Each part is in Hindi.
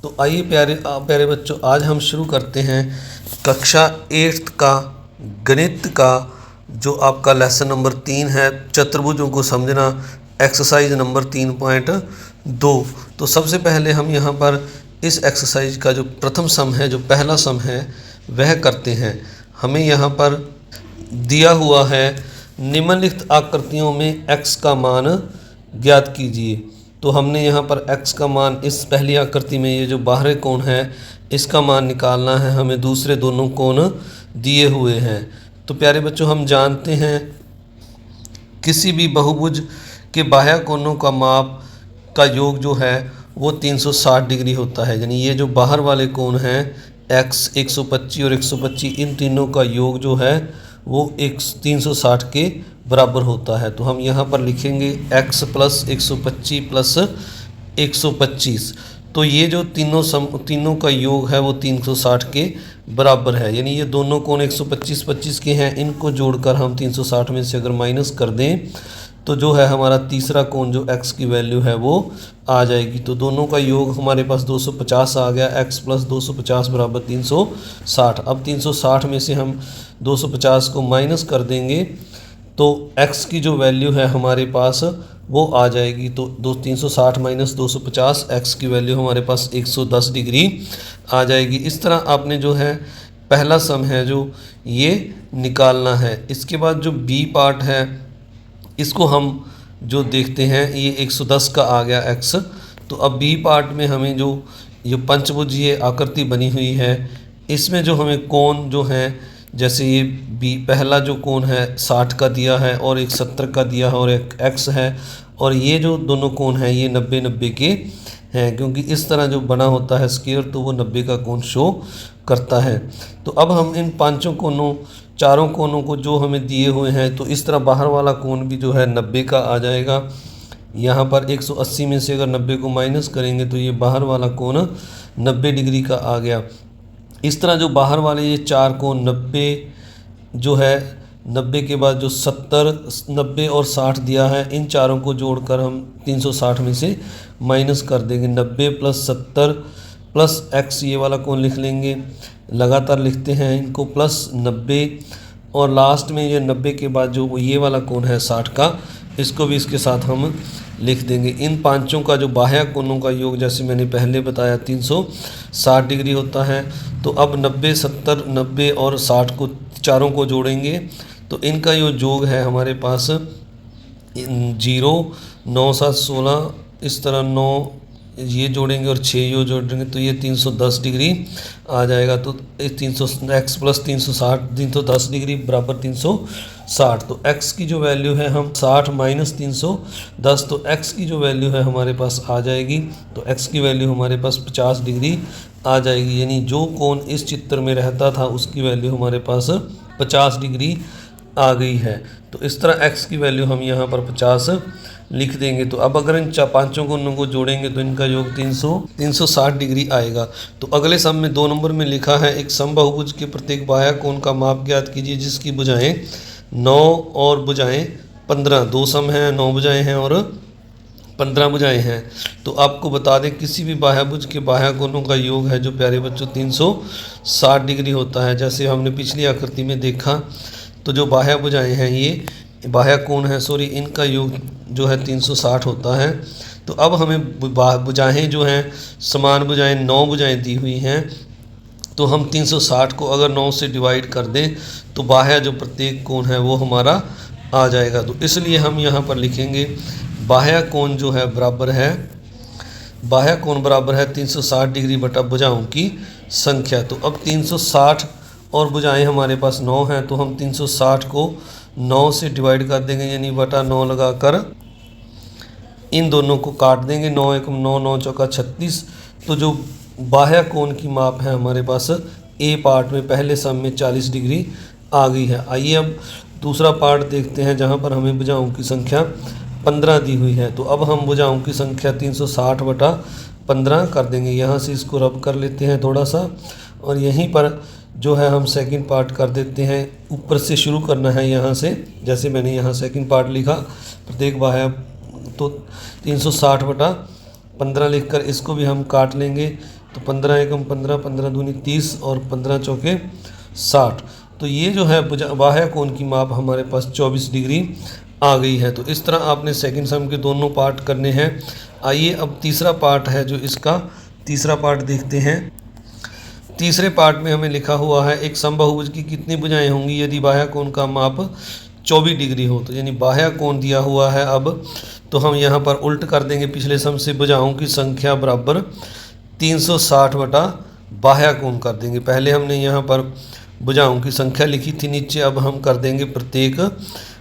तो आइए प्यारे बच्चों, आज हम शुरू करते हैं कक्षा 8th का गणित का जो आपका लेसन नंबर 3 है, चतुर्भुजों को समझना, एक्सरसाइज नंबर 3.2। तो सबसे पहले हम यहाँ पर इस एक्सरसाइज का जो प्रथम सम है, जो पहला सम है, वह करते हैं। हमें यहाँ पर दिया हुआ है निम्नलिखित आकृतियों में x का मान ज्ञात कीजिए। तो हमने यहाँ पर x का मान इस पहली आकृति में ये जो बाहरी कोण है इसका मान निकालना है। हमें दूसरे दोनों कोण दिए हुए हैं। तो प्यारे बच्चों, हम जानते हैं किसी भी बहुभुज के बाह्य कोणों का माप का योग जो है वो 360 डिग्री होता है। यानी ये जो बाहर वाले कोण हैं x 125 और 125, इन तीनों का योग जो है वो 360 के बराबर होता है। तो हम यहाँ पर लिखेंगे x प्लस 125 प्लस 125। तो ये जो तीनों का योग है वो 360 के बराबर है। यानी ये दोनों कोण 125 के हैं, इनको जोड़कर हम 360 में से अगर माइनस कर दें तो जो है हमारा तीसरा कोण जो x की वैल्यू है वो आ जाएगी। तो दोनों का योग हमारे पास 250 आ गया। x प्लस 250 बराबर 360। अब 360 में से हम 250 को माइनस कर देंगे तो x की जो वैल्यू है हमारे पास वो आ जाएगी। तो 360 माइनस 250, x की वैल्यू हमारे पास 110 डिग्री आ जाएगी। इस तरह आपने जो है पहला सम है जो ये निकालना है। इसके बाद जो b पार्ट है इसको हम जो देखते हैं, ये 110 का आ गया x। तो अब b पार्ट में हमें जो ये पंचभुजीय आकृति बनी हुई है इसमें जो हमें कोण जो है, जैसे ये b पहला जो कोण है 60 का दिया है और एक 70 का दिया है और एक x है, और ये जो दोनों कोण हैं ये 90-90 के हैं, क्योंकि इस तरह जो बना होता है स्क्वायर तो वो 90 का कोण शो करता है। तो अब हम इन चारों कोणों को जो हमें दिए हुए हैं, तो इस तरह बाहर वाला कोण भी जो है 90 का आ जाएगा। यहाँ पर 180 में से अगर 90 को माइनस करेंगे तो ये बाहर वाला कोण 90 डिग्री का आ गया। इस तरह जो बाहर वाले ये चार कोण 90 जो है, 90 के बाद जो 70, 90 और 60 दिया है, इन चारों को जोड़कर हम 360 में से माइनस कर देंगे। 90 प्लस 70 प्लस x ये वाला कोण लिख लेंगे, लगातार लिखते हैं इनको, प्लस 90 और लास्ट में ये 90 के बाद जो ये वाला कोण है 60 का, इसको भी इसके साथ हम लिख देंगे। इन पांचों का जो बाह्य कोणों का योग जैसे मैंने पहले बताया 360 डिग्री होता है। तो अब 90, 70, 90 और 60 को चारों को जोड़ेंगे तो इनका जो योग है हमारे पास 0, 9, 7, 16, इस तरह 9 ये जोड़ेंगे और 6 ये जोड़ेंगे तो ये 310 डिग्री आ जाएगा। तो 300 x प्लस 310 डिग्री बराबर 360। तो x की जो वैल्यू है हम 60 माइनस 310, तो x की जो वैल्यू है हमारे पास आ जाएगी। तो x की वैल्यू हमारे पास 50 डिग्री आ जाएगी। यानी जो कोण इस चित्र में रहता था उसकी वैल्यू हमारे पास 50 डिग्री आ गई है। तो इस तरह x की वैल्यू हम यहाँ पर 50 लिख देंगे। तो अब अगर इन पांचों कोणों को जोड़ेंगे तो इनका योग 360 डिग्री आएगा। तो अगले सम में 2 नंबर में लिखा है एक समबाहुभुज के प्रत्येक बाह्य कोण का माप ज्ञात कीजिए जिसकी भुजाएं 9 और भुजाएं 15। 2 सम हैं, 9 भुजाएं हैं और 15 भुजाएं हैं। तो आपको बता दें किसी भी बाह्यभुज के बाह्य कोणों का योग है जो प्यारे बच्चों 360 डिग्री होता है। जैसे हमने पिछली आकृति में देखा तो जो बाह्य भुजाएं हैं, ये बाह्य कोण है, सॉरी, इनका योग जो है 360 होता है। तो अब हमें भुजाएं जो हैं समान भुजाएं 9 भुजाएं दी हुई हैं, तो हम 360 को अगर 9 से डिवाइड कर दें तो बाह्य जो प्रत्येक कोण है वो हमारा आ जाएगा। तो इसलिए हम यहाँ पर लिखेंगे बाह्य कोण जो है बराबर है, बाह्य कोण बराबर है 360 डिग्री बटा भुजाओं की संख्या। तो अब 360 और भुजाएं हमारे पास 9 हैं, तो हम 360 को 9 से डिवाइड कर देंगे, यानी बटा 9 लगाकर इन दोनों को काट देंगे। 9 एकम 9, 9 चौका 36। तो जो बाह्य कोण की माप है हमारे पास ए पार्ट में पहले सम में 40 डिग्री आ गई है। आइए अब दूसरा पार्ट देखते हैं जहां पर हमें भुजाओं की संख्या 15 दी हुई है। तो अब हम भुजाओं की संख्या 360 बटा 15 कर देंगे। यहाँ से इसको रब कर लेते हैं थोड़ा सा, और यहीं पर जो है हम सेकंड पार्ट कर देते हैं। ऊपर से शुरू करना है यहाँ से, जैसे मैंने यहाँ सेकंड पार्ट लिखा प्रत्येक बाह्य, तो 360 बटा 15 लिखकर इसको भी हम काट लेंगे। तो 15 एकम 15, 15 दूनी 30 और 15 चौके 60। तो ये जो है बाह्य कोण की माप हमारे पास 24 डिग्री आ गई है। तो इस तरह आपने सेकंड सम के दोनों पार्ट करने हैं। आइए अब तीसरा पार्ट है जो इसका तीसरा पार्ट देखते हैं। तीसरे पार्ट में हमें लिखा हुआ है एक समबाहुभुज की कितनी भुजाएं होंगी यदि बाह्य कोण का माप 24 डिग्री हो। तो यानी बाह्य कोण दिया हुआ है। अब तो हम यहाँ पर उल्ट कर देंगे पिछले सम से, भुजाओं की संख्या बराबर 360 बटा बाह्य कोण कर देंगे। पहले हमने यहाँ पर भुजाओं की संख्या लिखी थी नीचे, अब हम कर देंगे प्रत्येक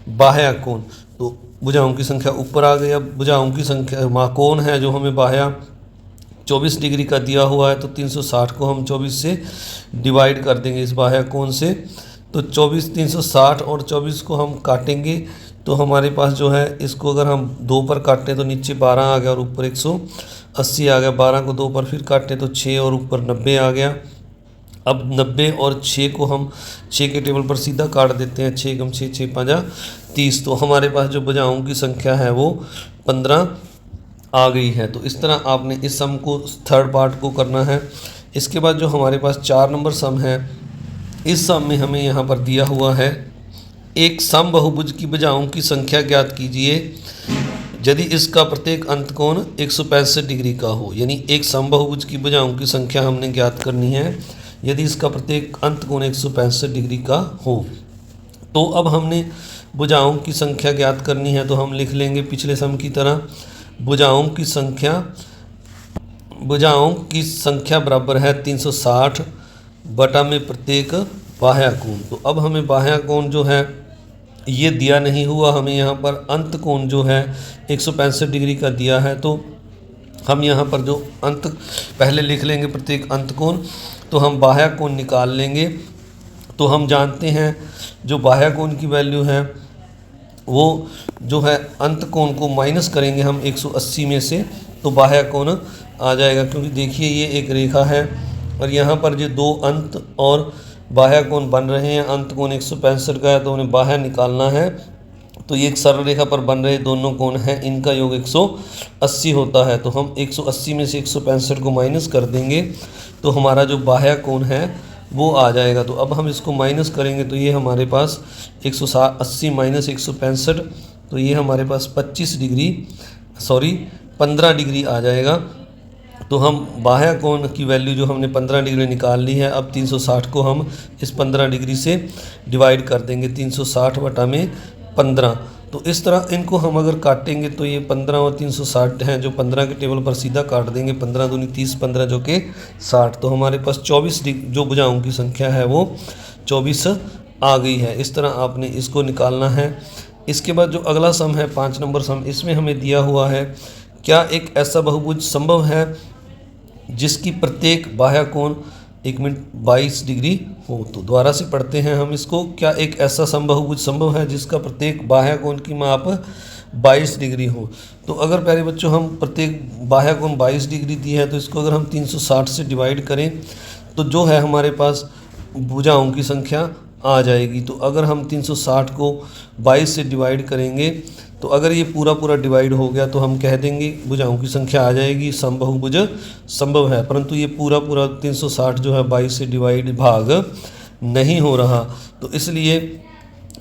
बाह्य कोण। तो भुजाओं की संख्या ऊपर आ गई। अब भुजाओं की संख्या कोण है जो हमें बाह्य 24 डिग्री का दिया हुआ है, तो 360 को हम 24 से डिवाइड कर देंगे इस बाह्य कोण से। तो 360 और 24 को हम काटेंगे तो हमारे पास जो है इसको अगर हम 2 पर काटें तो नीचे 12 आ गया और ऊपर 180 आ गया। 12 को 2 पर फिर काटें तो 6 और ऊपर 90 आ गया। अब 90 और 6 को हम 6 के टेबल पर सीधा काट देते हैं। 6 कम 6, 6 5 30। तो हमारे पास जो भुजाओं की संख्या है वो 15 आ गई है। तो इस तरह आपने इस सम को थर्ड पार्ट को करना है। इसके बाद जो हमारे पास 4 नंबर सम है, इस सम में हमें यहाँ पर दिया हुआ है एक समबाहुभुज की भुजाओं की संख्या ज्ञात कीजिए यदि इसका प्रत्येक अंत कोण 165 डिग्री का हो। यानी एक समबाहुभुज की भुजाओं की संख्या हमने ज्ञात करनी है यदि इसका प्रत्येक अंत कोण 165 डिग्री का हो। तो अब हमने भुजाओं की संख्या ज्ञात करनी है, तो हम लिख लेंगे पिछले सम की तरह भुजाओं की संख्या बराबर है 360 बटा में प्रत्येक बाह्य कोण। तो अब हमें बाह्य कोण जो है ये दिया नहीं हुआ, हमें यहाँ पर अंत कोण जो है 165 डिग्री का दिया है। तो हम यहाँ पर जो अंत पहले लिख लेंगे प्रत्येक अंत कोण, तो हम बाह्य कोण निकाल लेंगे। तो हम जानते हैं जो बाह्य कोण की वैल्यू है वो जो है अंत कोण को माइनस करेंगे हम 180 में से, तो बाह्य कोण आ जाएगा। क्योंकि देखिए ये एक रेखा है और यहाँ पर जो 2 अंत और बाह्य कोण बन रहे हैं। अंत कोण 165 का है तो उन्हें बाह्य निकालना है। तो ये एक सरल रेखा पर बन रहे दोनों कोण हैं, इनका योग 180 होता है। तो हम 180 में से 165 को माइनस कर देंगे तो हमारा जो बाह्य कोण है वो आ जाएगा। तो अब हम इसको माइनस करेंगे तो ये हमारे पास 180 माइनस 165, तो ये हमारे पास 15 डिग्री आ जाएगा। तो हम बाह्य कोण की वैल्यू जो हमने 15 डिग्री निकाल ली है, अब 360 को हम इस 15 डिग्री से डिवाइड कर देंगे 360 बटा में 15। तो इस तरह इनको हम अगर काटेंगे तो ये 15 और 360 हैं जो 15 के टेबल पर सीधा काट देंगे। 15 दूनी 30, 15 जो कि 60। तो हमारे पास 24 जो भुजाओं की संख्या है वो 24 आ गई है। इस तरह आपने इसको निकालना है। इसके बाद जो अगला सम है 5 नंबर सम, इसमें हमें दिया हुआ है क्या एक ऐसा बहुभुज संभव है जिसकी प्रत्येक बाह्य कोण 22 डिग्री हो। तो दोबारा से पढ़ते हैं हम इसको, क्या एक ऐसा समबाहुभुज संभव है जिसका प्रत्येक बाह्य कोण की माप 22 डिग्री हो। तो अगर प्यारे बच्चों हम प्रत्येक बाह्य कोण 22 डिग्री दी है तो इसको अगर हम 360 से डिवाइड करें तो जो है हमारे पास भुजाओं की संख्या आ जाएगी। तो अगर हम 360 को 22 से डिवाइड करेंगे तो अगर ये पूरा डिवाइड हो गया तो हम कह देंगे भुजाओं की संख्या आ जाएगी, समबाहुभुज संभव है। परंतु ये पूरा 360 जो है 22 से डिवाइड भाग नहीं हो रहा, तो इसलिए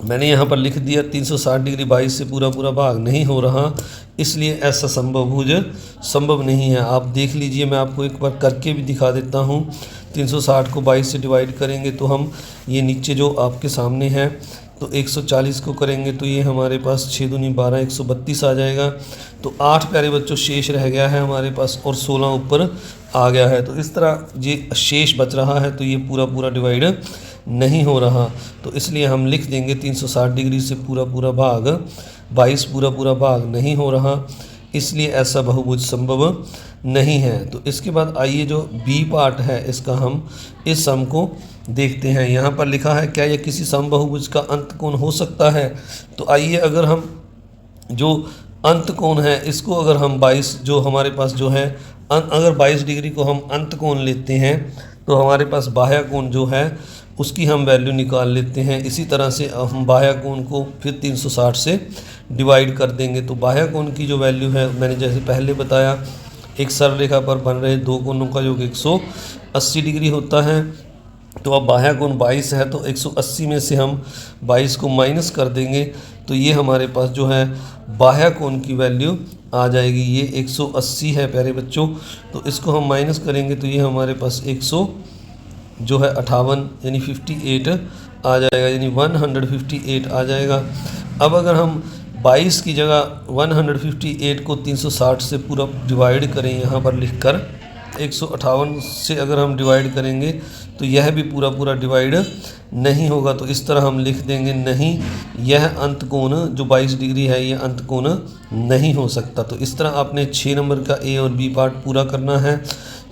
मैंने यहाँ पर लिख दिया 360 डिग्री 22 से पूरा भाग नहीं हो रहा, इसलिए ऐसा समबाहुभुज संभव नहीं है। आप देख लीजिए, मैं आपको एक बार करके भी दिखा देता हूँ। 360 को 22 से डिवाइड करेंगे तो हम ये नीचे जो आपके सामने है तो 140 को करेंगे तो ये हमारे पास 6 दूनी 12 132 आ जाएगा। तो 8 प्यारे बच्चों शेष रह गया है हमारे पास और 16 ऊपर आ गया है। तो इस तरह ये शेष बच रहा है, तो ये पूरा डिवाइड नहीं हो रहा, तो इसलिए हम लिख देंगे 360 डिग्री से पूरा भाग 22 पूरा भाग नहीं हो रहा, इसलिए ऐसा बहुभुज संभव नहीं है। तो इसके बाद आइए जो बी पार्ट है इसका हम इस सम को देखते हैं। यहाँ पर लिखा है क्या यह किसी समबाहुभुज का अंत कोण हो सकता है। तो आइए अगर हम जो अंत कोण है इसको अगर हम 22 जो हमारे पास जो है अगर 22 डिग्री को हम अंत कोण लेते हैं तो हमारे पास बाह्य कोण जो है उसकी हम वैल्यू निकाल लेते हैं। इसी तरह से हम बाह्य कोण को फिर 360 से डिवाइड कर देंगे। तो बाह्य कोण की जो वैल्यू है मैंने जैसे पहले बताया एक सरल रेखा पर बन रहे दो कोणों का योग 180 डिग्री होता है। तो अब बाह्य कोण 22 है, तो 180 में से हम 22 को माइनस कर देंगे तो ये हमारे पास जो है बाह्य कोण की वैल्यू आ जाएगी। ये 180 है प्यारे बच्चों, तो इसको हम माइनस करेंगे तो ये हमारे पास 158 यानी 58 आ जाएगा, यानी 158 आ जाएगा। अब अगर हम 22 की जगह 158 को 360 से पूरा डिवाइड करें, यहाँ पर लिखकर 158 से अगर हम डिवाइड करेंगे तो यह भी पूरा पूरा डिवाइड नहीं होगा। तो इस तरह हम लिख देंगे, नहीं यह अंत कोण जो 22 डिग्री है यह अंत कोण नहीं हो सकता। तो इस तरह आपने 6 नंबर का ए और बी पार्ट पूरा करना है।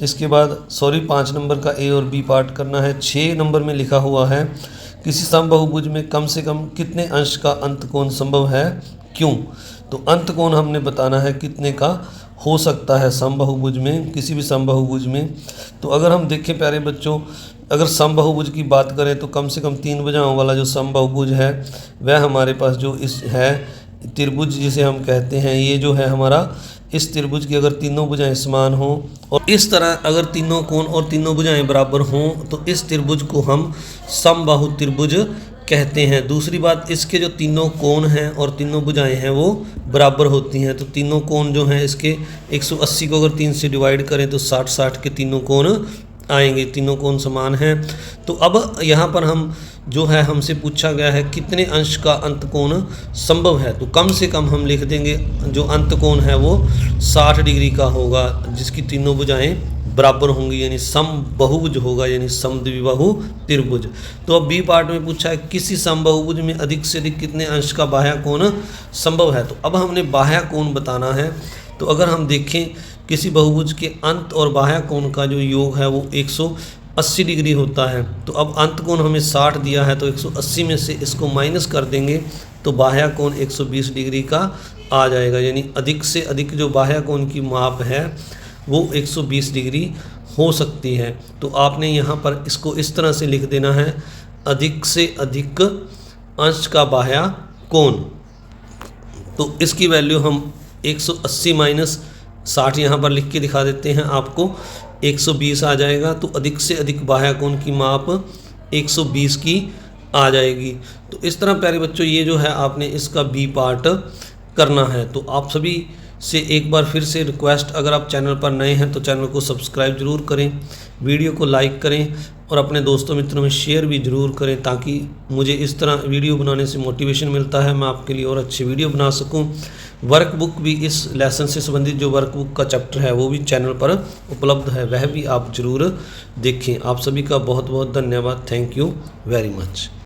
इसके बाद 5 नंबर का ए और बी पार्ट करना है। 6 नंबर में लिखा हुआ है किसी समबाहुभुज में कम से कम कितने अंश का अंत कोण संभव है, क्यों। तो अंत कोण हमने बताना है कितने का हो सकता है समबाहुभुज में, किसी भी समबाहुभुज में। तो अगर हम देखें प्यारे बच्चों, अगर समबाहुभुज की बात करें तो कम से कम 3 भुजाओं वाला जो समबाहुभुज है वह हमारे पास जो इस है त्रिभुज जिसे हम कहते हैं, ये जो है हमारा इस त्रिभुज की अगर तीनों भुजाएं समान हों और इस तरह अगर तीनों कोण और तीनों भुजाएं बराबर हों तो इस त्रिभुज को हम समबाहु त्रिभुज कहते हैं। दूसरी बात, इसके जो तीनों कोण हैं और तीनों भुजाएं हैं वो बराबर होती हैं। तो तीनों कोण जो हैं इसके 180 को अगर 3 से डिवाइड करें तो 60-60 के तीनों कोण आएंगे, तीनों कोण समान हैं। तो अब यहाँ पर हम जो है हमसे पूछा गया है कितने अंश का अंत कोण संभव है, तो कम से कम हम लिख देंगे जो अंत कोण है वो 60 डिग्री का होगा जिसकी तीनों भुजाएं बराबर होंगी, यानी समबाहुभुज होगा, यानी समद्विबाहु त्रिभुज। तो अब बी पार्ट में पूछा है किसी समबाहुभुज में अधिक से अधिक कितने अंश का बाह्य कोण संभव है। तो अब हमने बाह्य कोण बताना है। तो अगर हम देखें किसी बहुभुज के अंत और बाह्य कोण का जो योग है वो 180 डिग्री होता है। तो अब अंत कोण हमें 60 दिया है तो 180 में से इसको माइनस कर देंगे तो बाह्य कोण 120 डिग्री का आ जाएगा, यानी अधिक से अधिक जो बाह्य कोण की माप है वो 120 डिग्री हो सकती है। तो आपने यहाँ पर इसको इस तरह से लिख देना है, अधिक से अधिक अंश का बाह्य कोण। तो इसकी वैल्यू हम 180 माइनस 60 यहाँ पर लिख के दिखा देते हैं आपको, 120 आ जाएगा। तो अधिक से अधिक बाह्य कोण की माप 120 की आ जाएगी। तो इस तरह प्यारे बच्चों ये जो है आपने इसका बी पार्ट करना है। तो आप सभी से एक बार फिर से रिक्वेस्ट, अगर आप चैनल पर नए हैं तो चैनल को सब्सक्राइब जरूर करें, वीडियो को लाइक करें और अपने दोस्तों मित्रों में शेयर भी ज़रूर करें ताकि मुझे इस तरह वीडियो बनाने से मोटिवेशन मिलता है, मैं आपके लिए और अच्छी वीडियो बना सकूं। वर्कबुक भी इस लेसन से संबंधित जो वर्कबुक का चैप्टर है वो भी चैनल पर उपलब्ध है, वह भी आप ज़रूर देखें। आप सभी का बहुत बहुत धन्यवाद। Thank you very much.